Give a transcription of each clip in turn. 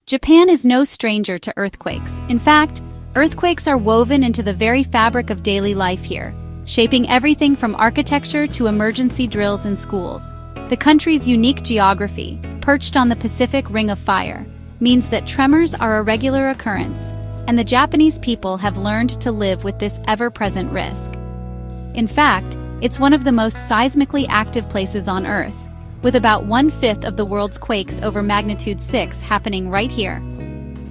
Japan is no stranger to earthquakes. In fact, earthquakes are woven into the very fabric of daily life here, shaping everything from architecture to emergency drills in schools. The country's unique geography, perched on the Pacific Ring of Fire, means that tremors are a regular occurrence, and the Japanese people have learned to live with this ever-present risk. In fact, it's one of the most seismically active places on Earth, with about 1/5 of the world's quakes over magnitude 6 happening right here.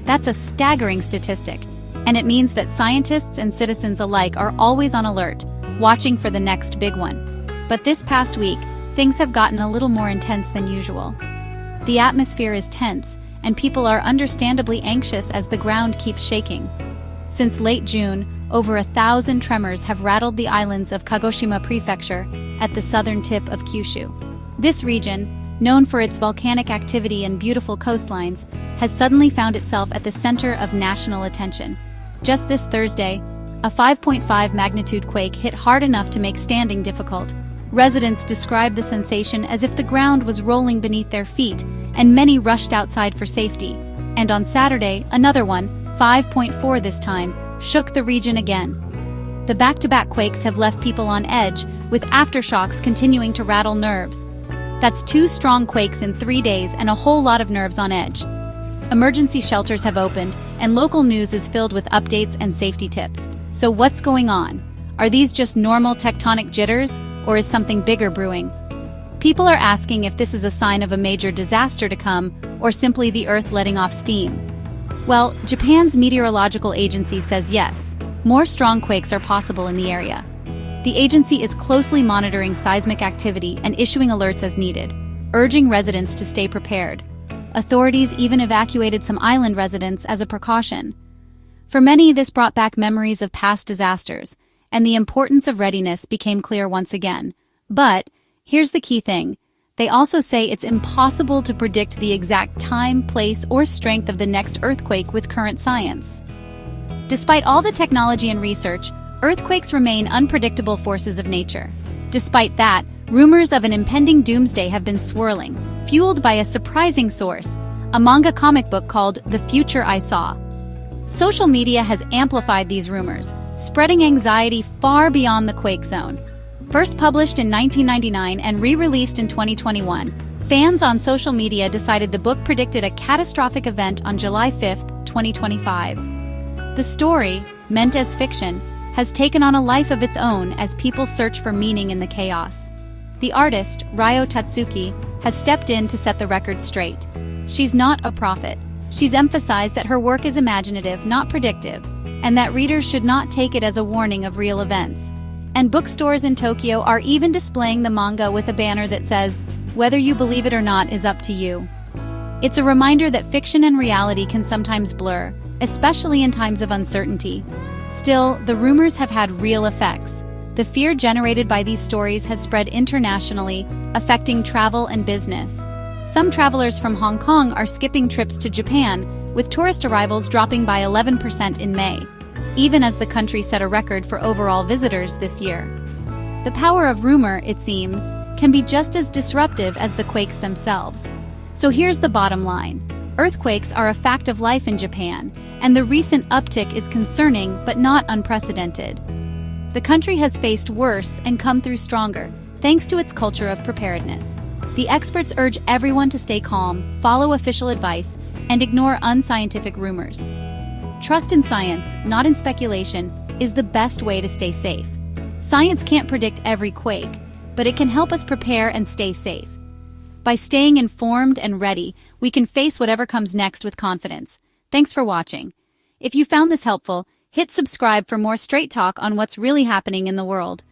That's a staggering statistic, and it means that scientists and citizens alike are always on alert, watching for the next big one. But this past week, things have gotten a little more intense than usual. The atmosphere is tense, and people are understandably anxious as the ground keeps shaking. Since late June, over 1,000 tremors have rattled the islands of Kagoshima Prefecture at the southern tip of Kyushu. This region, known for its volcanic activity and beautiful coastlines, has suddenly found itself at the center of national attention. Just this Thursday, a 5.5 magnitude quake hit hard enough to make standing difficult. Residents described the sensation as if the ground was rolling beneath their feet, and many rushed outside for safety. And on Saturday, another one, 5.4 this time, shook the region again. The back-to-back quakes have left people on edge, with aftershocks continuing to rattle nerves. That's 2 strong quakes in 3 days and a whole lot of nerves on edge. Emergency shelters have opened, and local news is filled with updates and safety tips. So what's going on? Are these just normal tectonic jitters, or is something bigger brewing? People are asking if this is a sign of a major disaster to come, or simply the Earth letting off steam. Well, Japan's meteorological agency says yes, more strong quakes are possible in the area. The agency is closely monitoring seismic activity and issuing alerts as needed, urging residents to stay prepared. Authorities even evacuated some island residents as a precaution. For many, this brought back memories of past disasters, and the importance of readiness became clear once again. But here's the key thing. They also say it's impossible to predict the exact time, place, or strength of the next earthquake with current science. Despite all the technology and research, earthquakes remain unpredictable forces of nature. Despite that, rumors of an impending doomsday have been swirling, fueled by a surprising source, a manga comic book called The Future I Saw. Social media has amplified these rumors, spreading anxiety far beyond the quake zone. First published in 1999 and re-released in 2021, fans on social media decided the book predicted a catastrophic event on July 5, 2025. The story, meant as fiction, has taken on a life of its own as people search for meaning in the chaos. The artist, Ryo Tatsuki, has stepped in to set the record straight. She's not a prophet. She's emphasized that her work is imaginative, not predictive, and that readers should not take it as a warning of real events. And bookstores in Tokyo are even displaying the manga with a banner that says, "Whether you believe it or not is up to you." It's a reminder that fiction and reality can sometimes blur, especially in times of uncertainty. Still, the rumors have had real effects. The fear generated by these stories has spread internationally, affecting travel and business. Some travelers from Hong Kong are skipping trips to Japan, with tourist arrivals dropping by 11% in May, even as the country set a record for overall visitors this year. The power of rumor, it seems, can be just as disruptive as the quakes themselves. So here's the bottom line. Earthquakes are a fact of life in Japan, and the recent uptick is concerning but not unprecedented. The country has faced worse and come through stronger, thanks to its culture of preparedness. The experts urge everyone to stay calm, follow official advice, and ignore unscientific rumors. Trust in science, not in speculation, is the best way to stay safe. Science can't predict every quake, but it can help us prepare and stay safe. By staying informed and ready, we can face whatever comes next with confidence. Thanks for watching. If you found this helpful, hit subscribe for more straight talk on what's really happening in the world.